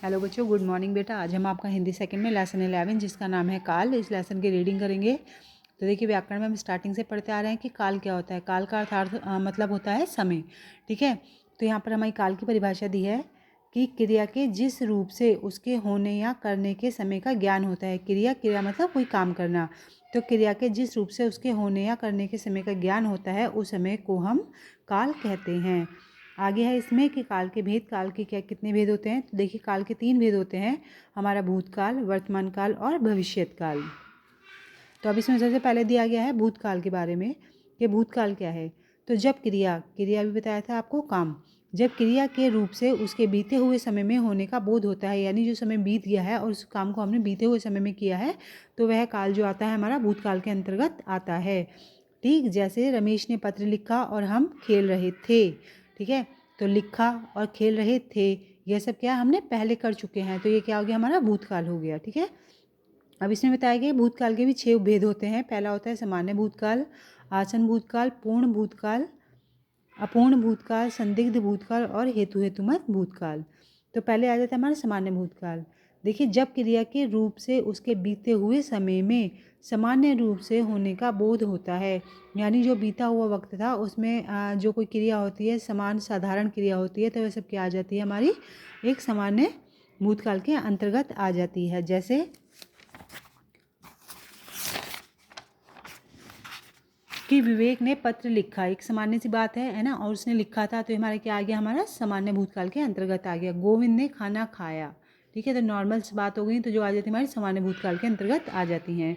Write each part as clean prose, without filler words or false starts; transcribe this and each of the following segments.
Hello बच्चों, good morning बेटा। आज हम आपका हिंदी सेकंड में लेसन 11 जिसका नाम है काल, इस लेसन की रीडिंग करेंगे। तो देखिए, व्याकरण में हम स्टार्टिंग से पढ़ते आ रहे हैं कि काल क्या होता है। काल का अर्थार्थ मतलब होता है समय। ठीक है, तो यहाँ पर हमारी काल की परिभाषा दी है कि क्रिया के जिस रूप से उसके होने या करने के समय का ज्ञान होता है। क्रिया मतलब कोई काम करना। तो क्रिया के जिस रूप से उसके होने या करने के समय का ज्ञान होता है, उस समय को हम काल कहते हैं। आगे है इसमें कि काल के भेद। काल के क्या कितने भेद होते हैं? तो देखिए, काल के 3 भेद होते हैं, हमारा भूतकाल, वर्तमान काल और भविष्यत काल। तो अब इसमें सबसे पहले दिया गया है भूतकाल के बारे में कि भूतकाल क्या है। तो जब क्रिया भी बताया था आपको, काम, जब क्रिया के रूप से उसके बीते हुए समय में होने का बोध होता है, यानी जो समय बीत गया है और उस काम को हमने बीते हुए समय में किया है, तो वह काल जो आता है हमारा भूतकाल के अंतर्गत आता है। ठीक, जैसे रमेश ने पत्र लिखा और हम खेल रहे थे। ठीक है, तो लिखा और खेल रहे थे, यह सब क्या हमने पहले कर चुके हैं, तो ये क्या हो गया, हमारा भूतकाल हो गया। ठीक है, अब इसमें बताया गया भूतकाल के भी 6 भेद होते हैं। पहला होता है सामान्य भूतकाल, आसन भूतकाल, पूर्ण भूतकाल, अपूर्ण भूतकाल, संदिग्ध भूतकाल और हेतुमत भूतकाल। तो पहले आ जाता है हमारा सामान्य भूतकाल। देखिए, जब क्रिया के रूप से उसके बीते हुए समय में सामान्य रूप से होने का बोध होता है, यानी जो बीता हुआ वक्त था उसमें जो कोई क्रिया होती है, समान साधारण क्रिया होती है, तो वह सब क्या आ जाती है, हमारी एक सामान्य भूतकाल के अंतर्गत आ जाती है। जैसे कि विवेक ने पत्र लिखा, एक सामान्य सी बात है ना, और उसने लिखा था, तो हमारा क्या आ गया, हमारा सामान्य भूतकाल के अंतर्गत आ गया। गोविंद ने खाना खाया। ठीक है, तो नॉर्मल सी बात हो गई, तो जो आ जाती है हमारी सामान्य भूतकाल के अंतर्गत आ जाती हैं।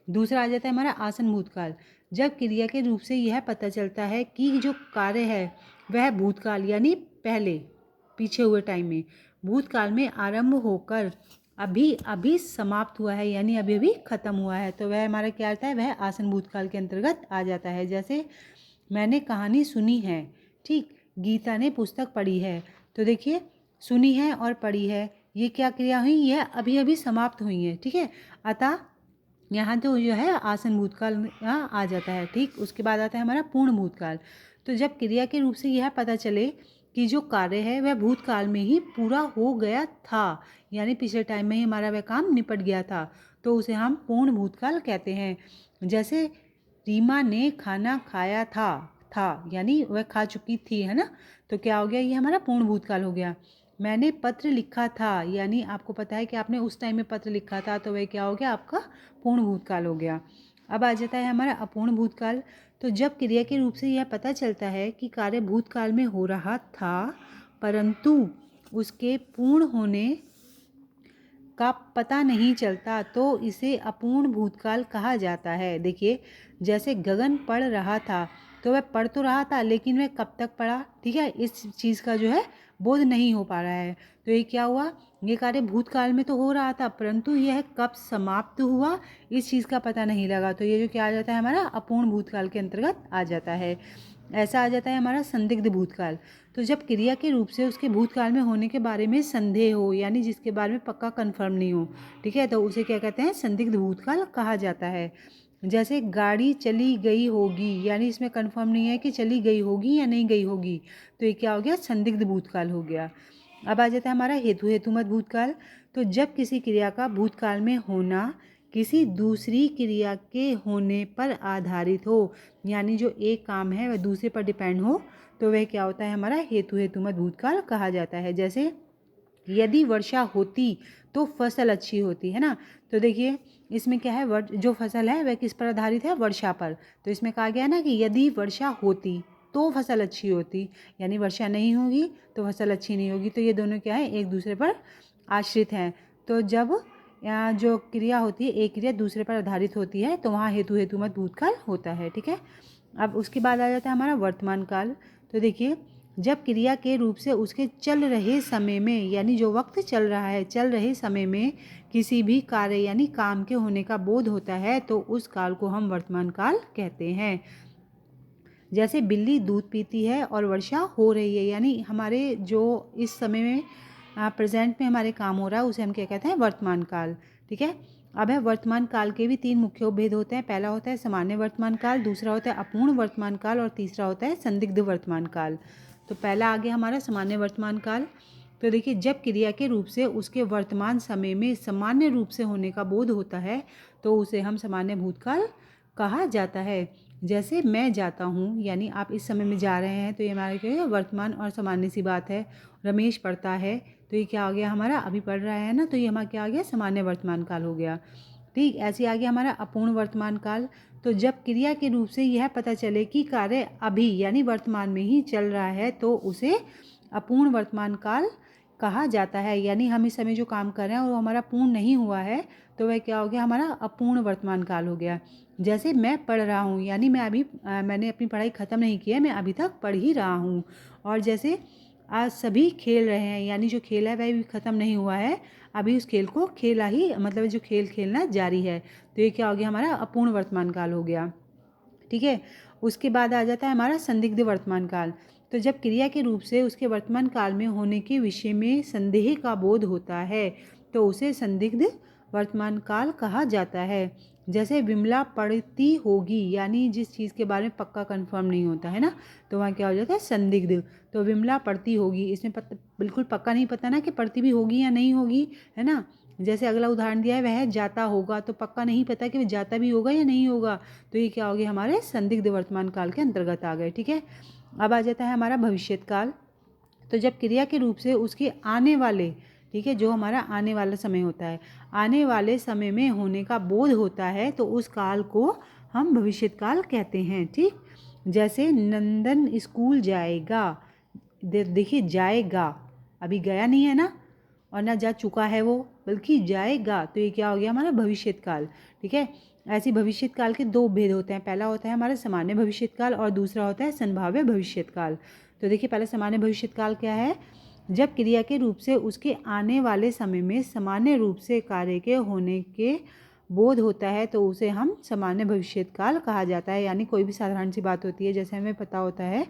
दूसरा आ जाता है हमारा आसन भूतकाल। जब क्रिया के रूप से यह पता चलता है कि जो कार्य है वह भूतकाल यानी पहले, पीछे हुए टाइम में, भूतकाल में आरंभ होकर अभी अभी समाप्त हुआ है, यानी अभी अभी खत्म हुआ है, तो वह हमारा क्या आता है, वह आसन भूतकाल के अंतर्गत आ जाता है। जैसे मैंने कहानी सुनी है। ठीक, गीता ने पुस्तक पढ़ी है। तो देखिए, सुनी है और पढ़ी है, ये क्या क्रिया हुई, यह अभी अभी समाप्त हुई है। ठीक है, अतः यहाँ तो जो है आसन भूतकाल आ जाता है। ठीक, उसके बाद आता है हमारा पूर्ण भूतकाल। तो जब क्रिया के रूप से यह पता चले कि जो कार्य है वह भूतकाल में ही पूरा हो गया था, यानी पिछले टाइम में ही हमारा वह काम निपट गया था, तो उसे हम पूर्ण भूतकाल कहते हैं। जैसे रीमा ने खाना खाया था यानी वह खा चुकी थी, है ना, तो क्या हो गया, ये हमारा पूर्ण भूतकाल हो गया। मैंने पत्र लिखा था, यानी आपको पता है कि आपने उस टाइम में पत्र लिखा था, तो वह क्या हो गया, आपका पूर्ण भूतकाल हो गया। अब आ जाता है हमारा अपूर्ण भूतकाल। तो जब क्रिया के रूप से यह पता चलता है कि कार्य भूतकाल में हो रहा था, परंतु उसके पूर्ण होने का पता नहीं चलता, तो इसे अपूर्ण भूतकाल कहा जाता है। देखिए, जैसे गगन पढ़ रहा था, तो वह पढ़ तो रहा था, लेकिन वह कब तक पढ़ा, ठीक है, इस चीज़ का जो है बोध नहीं हो पा रहा है। तो ये क्या हुआ, ये कार्य भूतकाल में तो हो रहा था, परंतु यह कब समाप्त हुआ, इस चीज़ का पता नहीं लगा, तो ये जो क्या आ जाता है, हमारा अपूर्ण भूतकाल के अंतर्गत आ जाता है। ऐसा आ जाता है हमारा संदिग्ध भूतकाल। तो जब क्रिया के रूप से उसके भूतकाल में होने के बारे में संदेह हो, यानी जिसके बारे में पक्का कन्फर्म नहीं हो, ठीक है, तो उसे क्या कहते हैं, संदिग्ध भूतकाल कहा जाता है। जैसे गाड़ी चली गई होगी, यानी इसमें कन्फर्म नहीं है कि चली गई होगी या नहीं गई होगी, तो ये क्या हो गया, संदिग्ध भूतकाल हो गया। अब आ जाता है हमारा हेतुमत भूतकाल। तो जब किसी क्रिया का भूतकाल में होना किसी दूसरी क्रिया के होने पर आधारित हो, यानी जो एक काम है वह दूसरे पर डिपेंड हो, तो वह क्या होता है, हमारा हेतुमत भूतकाल कहा जाता है। जैसे यदि वर्षा होती तो फसल अच्छी होती, है ना, तो देखिए इसमें क्या है, जो फसल है वह किस पर आधारित है, वर्षा पर। तो इसमें कहा गया ना कि यदि वर्षा होती तो फसल अच्छी होती, यानी वर्षा नहीं होगी तो फसल अच्छी नहीं होगी, तो ये दोनों क्या है, एक दूसरे पर आश्रित हैं। तो जब जो क्रिया होती है, एक क्रिया दूसरे पर आधारित होती है, तो वहाँ हेतुमत भूतकाल होता है। ठीक है, अब उसके बाद आ जाता है हमारा वर्तमान काल। तो देखिए, जब क्रिया के रूप से उसके चल रहे समय में, यानी जो वक्त चल रहा है, चल रहे समय में किसी भी कार्य यानी काम के होने का बोध होता है, तो उस काल को हम वर्तमान काल कहते हैं। जैसे बिल्ली दूध पीती है और वर्षा हो रही है, यानी हमारे जो इस समय में प्रेजेंट में हमारे काम हो रहा है, उसे हम क्या कहते हैं, वर्तमान काल। ठीक है, अब है वर्तमान काल के भी 3 मुख्य उपभेद होते हैं। पहला होता है सामान्य वर्तमान काल, दूसरा होता है अपूर्ण वर्तमान काल और तीसरा होता है संदिग्ध वर्तमान काल। तो पहला आ गया हमारा सामान्य वर्तमान काल। तो देखिए, जब क्रिया के रूप से उसके वर्तमान समय में सामान्य रूप से होने का बोध होता है तो उसे हम सामान्य भूतकाल कहा जाता है। जैसे मैं जाता हूँ, यानी आप इस समय में जा रहे हैं, तो ये हमारे क्या है, वर्तमान और सामान्य सी बात है। रमेश पढ़ता है, तो ये क्या हो गया हमारा, अभी पढ़ रहा है ना, तो ये हमारा क्या आ गया, सामान्य वर्तमान काल हो गया। ठीक, ऐसे आ गया हमारा अपूर्ण वर्तमान काल। तो जब क्रिया के रूप से यह पता चले कि कार्य अभी यानी वर्तमान में ही चल रहा है तो उसे अपूर्ण वर्तमान काल कहा जाता है। यानी हम इस समय जो काम कर रहे हैं और वो हमारा पूर्ण नहीं हुआ है तो वह क्या हो गया, हमारा अपूर्ण वर्तमान काल हो गया। जैसे मैं पढ़ रहा हूँ, यानी मैंने अपनी पढ़ाई ख़त्म नहीं की है, मैं अभी तक पढ़ ही रहा हूँ। और जैसे आज सभी खेल रहे हैं, यानी जो खेल है वह भी ख़त्म नहीं हुआ है, अभी उस खेल को खेला ही, मतलब जो खेल खेलना जारी है। तो ये क्या हो गया, हमारा अपूर्ण वर्तमान काल हो गया। ठीक है, उसके बाद आ जाता है हमारा संदिग्ध वर्तमान काल। तो जब क्रिया के रूप से उसके वर्तमान काल में होने के विषय में संदेह का बोध होता है तो उसे संदिग्ध वर्तमान काल कहा जाता है। जैसे विमला पढ़ती होगी, यानी जिस चीज़ के बारे में पक्का कंफर्म नहीं होता है ना, तो वहाँ क्या हो जाता है, संदिग्ध। तो विमला पढ़ती होगी, इसमें बिल्कुल पक्का नहीं पता ना कि पढ़ती भी होगी या नहीं होगी, है ना। जैसे अगला उदाहरण दिया है, वह जाता होगा, तो पक्का नहीं पता कि वह जाता भी होगा या नहीं होगा, तो ये क्या हो गया, हमारे संदिग्ध वर्तमान काल के अंतर्गत आ गए। ठीक है, अब आ जाता है हमारा भविष्यत काल। तो जब क्रिया के रूप से उसके आने वाले, ठीक है, जो हमारा आने वाला समय होता है, आने वाले समय में होने का बोध होता है तो उस काल को हम भविष्यत काल कहते हैं। ठीक, जैसे नंदन स्कूल जाएगा, देखिए जाएगा, अभी गया नहीं है ना, और ना जा चुका है वो, बल्कि जाएगा, तो ये क्या हो गया, हमारा भविष्यत काल। ठीक है, ऐसी भविष्यत काल के दो भेद होते हैं, पहला होता है हमारा सामान्य भविष्यत काल और दूसरा होता है संभाव्य भविष्यत काल। तो देखिए, पहले सामान्य भविष्यत काल क्या है, जब क्रिया के रूप से उसके आने वाले समय में सामान्य रूप से कार्य के होने के बोध होता है तो उसे हम सामान्य भविष्यत काल कहा जाता है। यानी कोई भी साधारण सी बात होती है, जैसे हमें पता होता है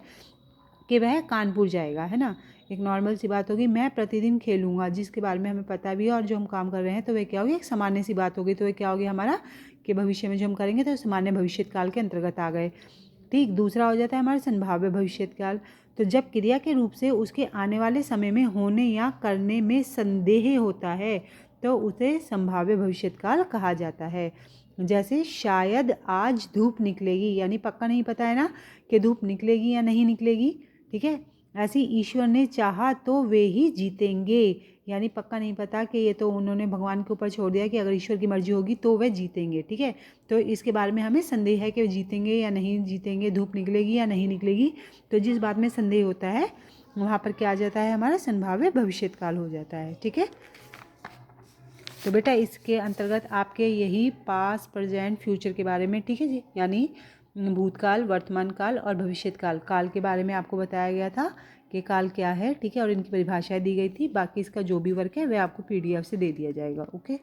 कि वह कानपुर जाएगा, है ना, एक नॉर्मल सी बात होगी, मैं प्रतिदिन खेलूंगा, जिसके बारे में हमें पता भी है और जो हम काम कर रहे हैं, तो वह क्या होगी, एक सामान्य सी बात होगी। तो वह क्या होगी हमारा, कि भविष्य में जो हम करेंगे तो सामान्य भविष्यत काल के अंतर्गत आ गए। ठीक, दूसरा हो जाता है हमारा संभाव्य भविष्यत काल। तो जब क्रिया के रूप से उसके आने वाले समय में होने या करने में संदेह होता है तो उसे संभाव्य भविष्यत काल कहा जाता है। जैसे शायद आज धूप निकलेगी, यानी पक्का नहीं पता है ना कि धूप निकलेगी या नहीं निकलेगी। ठीक है, ऐसी ईश्वर ने चाहा तो वे ही जीतेंगे, यानी पक्का नहीं पता कि ये तो उन्होंने भगवान के ऊपर छोड़ दिया कि अगर ईश्वर की मर्जी होगी तो वह जीतेंगे। ठीक है, तो इसके बारे में हमें संदेह है कि वो जीतेंगे या नहीं जीतेंगे, धूप निकलेगी या नहीं निकलेगी। तो जिस बात में संदेह होता है वहाँ पर क्या आ जाता है, हमारा संभाव्य भविष्यत काल हो जाता है। ठीक है, तो बेटा इसके अंतर्गत आपके यही पास्ट प्रेजेंट फ्यूचर के बारे में, ठीक है जी, यानी भूतकाल, वर्तमान काल और भविष्यत काल, काल के बारे में आपको बताया गया था कि काल क्या है। ठीक है, और इनकी परिभाषाएं दी गई थी। बाकी इसका जो भी वर्क है वह आपको PDF से दे दिया जाएगा। ओके।